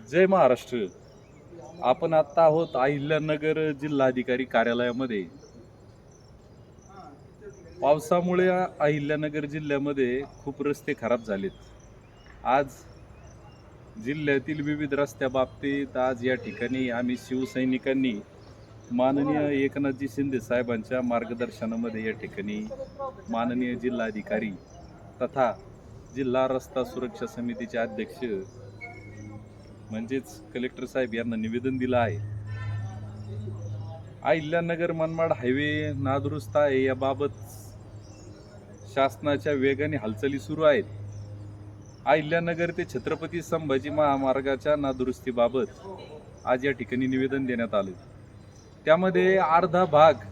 जय महाराष्ट्र. आपण आता आहोत अहिल्यानगर जिल्हाधिकारी कार्यालयामध्ये. पावसामुळे अहिल्यानगर जिल्ह्यामध्ये खूप रस्ते खराब झालेत. आज जिल्ह्यातील विविध रस्त्याबाबतीत आज या ठिकाणी आम्ही शिवसैनिकांनी माननीय एकनाथजी शिंदे साहेबांच्या मार्गदर्शनामध्ये या ठिकाणी माननीय जिल्हाधिकारी तथा जिल्हा रस्ता सुरक्षा समितीचे अध्यक्ष म्हणजेच कलेक्टर साहेब यांना निवेदन दिलं आहे. अहिल्यानगर मनमाड हायवे नादुरुस्त आहे याबाबत शासनाच्या वेगाने हालचाली सुरू आहेत. अहिल्यानगर ते छत्रपती संभाजी महामार्गाच्या नादुरुस्तीबाबत आज या ठिकाणी निवेदन देण्यात आले. त्यामध्ये अर्धा भाग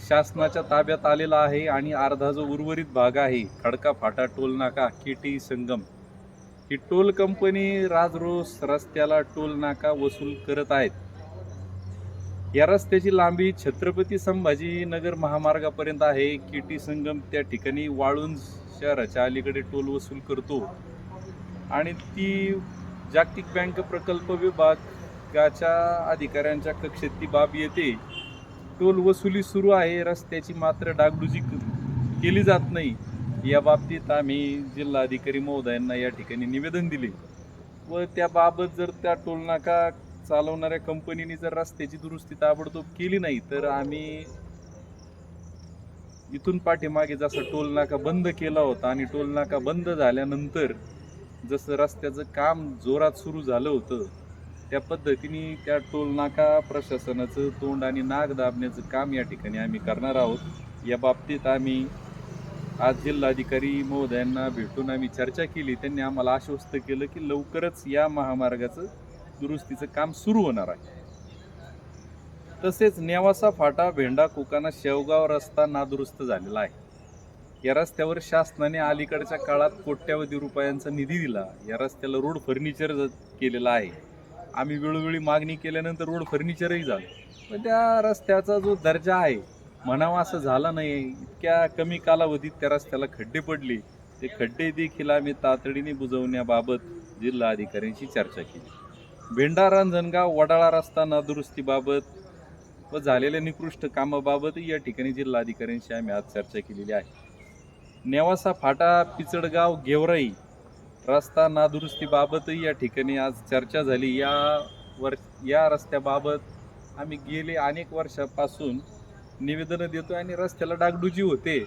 शासनाच्या ताब्यात आलेला आहे आणि अर्धा जो उर्वरित भाग आहे खडका फाटा टोल नाका केटी संगम ही टोल कंपनी राजरोस रस्त्याला टोल नाका वसूल करत आहेत. या रस्त्याची लांबी छत्रपती संभाजीनगर महामार्गापर्यंत आहे. केटी संगम त्या ठिकाणी वाळूंज शहराच्या अलीकडे टोल वसूल करतो आणि ती जागतिक बँक प्रकल्प विभागाच्या अधिकाऱ्यांच्या कक्षेत ती बाब येते. टोल वसुली सुरू आहे, रस्त्याची मात्र डागडुजी केली जात नाही. या बाबतीत आम्ही जिल्हाधिकारी महोदयांना या ठिकाणी निवेदन दिले व त्याबाबत जर त्या टोल नाका चालवणाऱ्या कंपनीने जर रस्त्याची दुरुस्ती ताबडतोब केली नाही तर आम्ही इथून पाठीमागे जसा टोल नाका बंद केला होता आणि टोल नाका बंद झाल्यानंतर जसं रस्त्याचं काम जोरात सुरू झालं होतं त्या पद्धतीने त्या टोल नाका प्रशासनाचं तोंड आणि नाक दाबण्याचं काम या ठिकाणी आम्ही करणार आहोत. या बाबतीत आम्ही आज जिल्हाधिकारी महोदयांना भेटून आम्ही चर्चा केली. त्यांनी आम्हाला आश्वस्त केलं की लवकरच या महामार्गाचं दुरुस्तीचं काम सुरू होणार आहे. तसेच नेवासा फाटा भेंडा कोकाना शेवगाव रस्ता नादुरुस्त झालेला आहे. या रस्त्यावर शासनाने अलीकडच्या काळात कोट्यावधी रुपयांचा निधी दिला. या रस्त्याला रोड फर्निचर केलेला आहे. आम्ही वेळोवेळी मागणी केल्यानंतर रोड फर्निचरही झालं, पण त्या रस्त्याचा जो दर्जा आहे म्हणावा असं झाला नाही. इतक्या कमी कालावधीत त्या रस्त्याला खड्डे पडले. ते खड्डे देखील आम्ही तातडीने बुजवण्याबाबत जिल्हाधिकाऱ्यांशी चर्चा केली. भेंडा रांजणगाव वडाळा रस्ता नादुरुस्तीबाबत व झालेल्या निकृष्ट कामाबाबतही या ठिकाणी जिल्हाधिकाऱ्यांशी आम्ही आज चर्चा केलेली आहे. नेवासा फाटा पिचडगाव गेवराई रस्ता नादुरुस्तीबाबतही या ठिकाणी आज चर्चा झाली. या रस्त्याबाबत आम्ही गेले अनेक वर्षापासून निवेदनं देतो आणि रस्त्याला डागडुजी होते.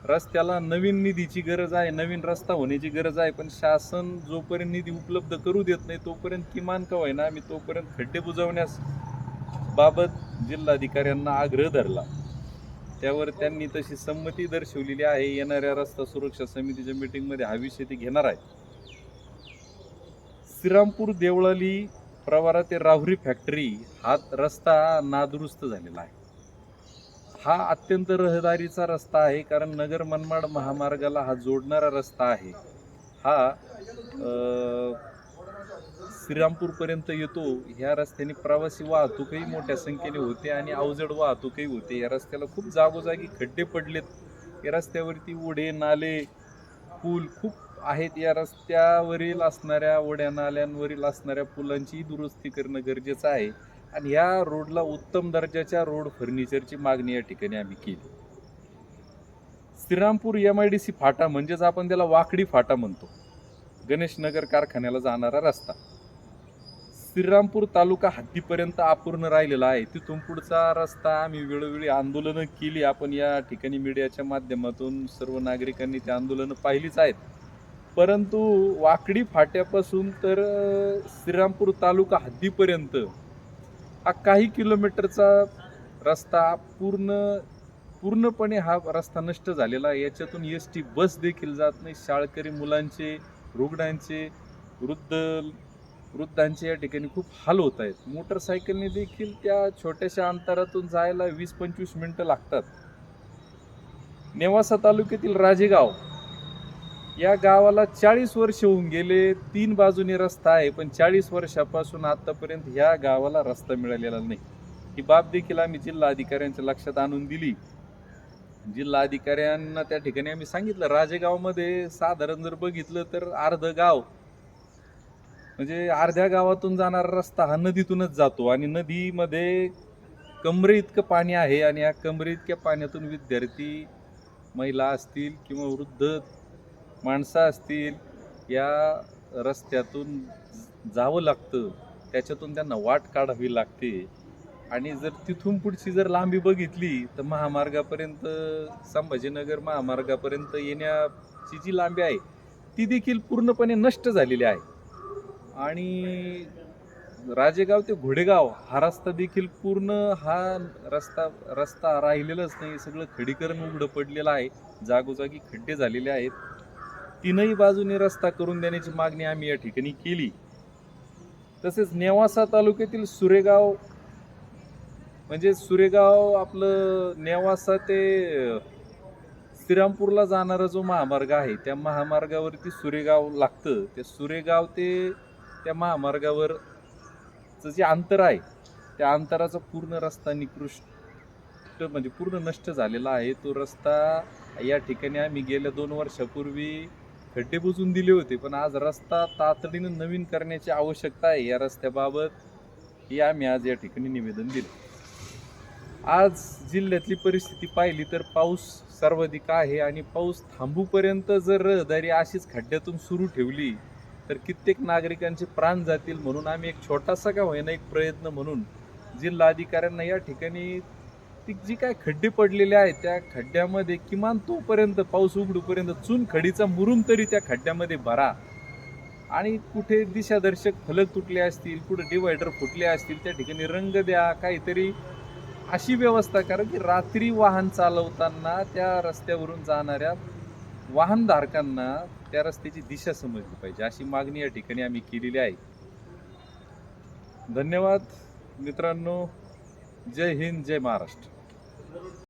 रस्त्याला नवीन निधीची गरज आहे, नवीन रस्ता होण्याची गरज आहे, पण शासन जोपर्यंत निधी उपलब्ध करू देत नाही तोपर्यंत किमान का होईना आम्ही तोपर्यंत खड्डे बुजवण्यास बाबत जिल्हाधिकाऱ्यांना आग्रह धरला. त्यावर त्यांनी तशी संमती दर्शवलेली आहे. येणाऱ्या रस्ता सुरक्षा समितीच्या मीटिंगमध्ये हा विषय ते घेणार आहे. श्रीरामपूर देवळाली प्रवारा ते राहुरी फॅक्टरी हा रस्ता नादुरुस्त झालेला आहे. हा अत्यंत रहदारीचा रस्ता आहे, कारण नगर मनमाड महामार्गाला हा जोडणारा रस्ता आहे. हा श्रीरामपूरपर्यंत येतो. ह्या रस्त्याने प्रवासी वाहतूकही मोठ्या संख्येने होते आणि अवजड वाहतूकही होते. या रस्त्याला खूप जागोजागी खड्डे पडलेत. या रस्त्यावरती ओढे नाले पूल खूप आहेत. या रस्त्यावरील असणाऱ्या ओढ्या नाल्यांवरील असणाऱ्या पुलांची दुरुस्ती करणं गरजेचं आहे आणि ह्या रोडला उत्तम दर्जाच्या रोड फर्निचरची मागणी या ठिकाणी आम्ही केली. श्रीरामपूर MIDC फाटा म्हणजेच आपण त्याला वाकडी फाटा म्हणतो, गणेशनगर कारखान्याला जाणारा रस्ता श्रीरामपूर तालुका हद्दीपर्यंत अपूर्ण राहिलेला आहे. तिथून पुढचा रस्ता आम्ही वेळोवेळी आंदोलनं केली. आपण या ठिकाणी मीडियाच्या माध्यमातून सर्व नागरिकांनी ते आंदोलनं पाहिलीच आहेत. परंतु वाकडी फाट्यापासून तर श्रीरामपूर तालुका हद्दीपर्यंत हा काही किलोमीटरचा रस्ता पूर्णपणे हा रस्ता नष्ट झालेला आहे. याच्यातून ST बस देखील जात नाही. शाळकरी मुलांचे, रुग्णांचे, वृद्धांचे या ठिकाणी खूप हाल होत आहेत. मोटरसायकलने देखील त्या छोट्याशा अंतरातून जायला 20-25 मिनिटं लागतात. नेवासा तालुक्यातील राजेगाव या गावाला 40 वर्ष होऊन गेले. 3 बाजूने रस्ता आहे, पण 40 वर्षापासून आतापर्यंत ह्या गावाला रस्ता मिळालेला नाही. ही बाब देखील आम्ही जिल्हा अधिकाऱ्यांच्या लक्षात आणून दिली. जिल्हा अधिकाऱ्यांना त्या ठिकाणी आम्ही सांगितलं, राजेगावमध्ये साधारण जर बघितलं तर अर्ध गाव म्हणजे अर्ध्या गावातून जाणारा रस्ता हा नदीतूनच जातो आणि नदीमध्ये कमरे इतकं पाणी आहे आणि या कमरे इतक्या पाण्यातून विद्यार्थी, महिला असतील किंवा वृद्ध माणसं असतील, या रस्त्यातून जावं लागतं. त्याच्यातून त्यांना वाट काढावी लागते आणि जर तिथून पुढची जर लांबी बघितली तर महामार्गापर्यंत, संभाजीनगर महामार्गापर्यंत येण्याची जी लांबी आहे ती देखील पूर्णपणे नष्ट झालेली आहे. आणि राजेगाव ते घोडेगाव हा रस्ता देखील पूर्ण, हा रस्ता रस्ता राहिलेलाच नाही, सगळं खडीकरण उघडं पडलेलं आहे, जागोजागी खड्डे झालेले आहेत. तीनही बाजूने रस्ता करून देण्याची मागणी आम्ही या ठिकाणी केली. तसेच नेवासा तालुक्यातील सुरेगाव, म्हणजे सुरेगाव आपलं नेवासा ते श्रीरामपूरला जाणारा जो महामार्ग आहे त्या महामार्गावरती सुरेगाव लागतं. त्या सुरेगाव ते त्या महामार्गावरचं जे अंतर आहे त्या अंतराचा पूर्ण रस्ता निकृष्ट, म्हणजे पूर्ण नष्ट झालेला आहे. तो रस्ता या ठिकाणी आम्ही गेल्या 2 वर्षापूर्वी खड्डे बुजवून दिले होते, पण आज रस्ता तातडीने नवीन करण्याची आवश्यकता आहे. या रस्त्याबाबत ही आम्ही आज या ठिकाणी निवेदन दिलं. आज जिल्ह्यातली परिस्थिती पाहिली तर पाऊस सर्वाधिक आहे आणि पाऊस थांबूपर्यंत जर रहदारी अशीच खड्ड्यातून सुरू ठेवली तर कित्येक नागरिकांचे प्राण जातील. म्हणून आम्ही एक छोटासा का होईना एक प्रयत्न म्हणून जिल्हाधिकाऱ्यांना या ठिकाणी ती जी काय खड्डे पडलेले आहेत त्या खड्ड्यामध्ये किमान तोपर्यंत पाऊस उघडूपर्यंत चुनखडीचा मुरुम तरी त्या खड्ड्यामध्ये भरा आणि कुठे दिशादर्शक फलक तुटले असतील, कुठे डिवायडर फुटले असतील त्या ठिकाणी रंग द्या, काहीतरी अशी व्यवस्था करा की रात्री वाहन चालवताना त्या रस्त्यावरून जाणाऱ्या वाहनधारकांना त्या रस्त्याची दिशा समजली पाहिजे, अशी मागणी या ठिकाणी आम्ही केलेली आहे. धन्यवाद मित्रांनो. जय हिंद, जय महाराष्ट्र.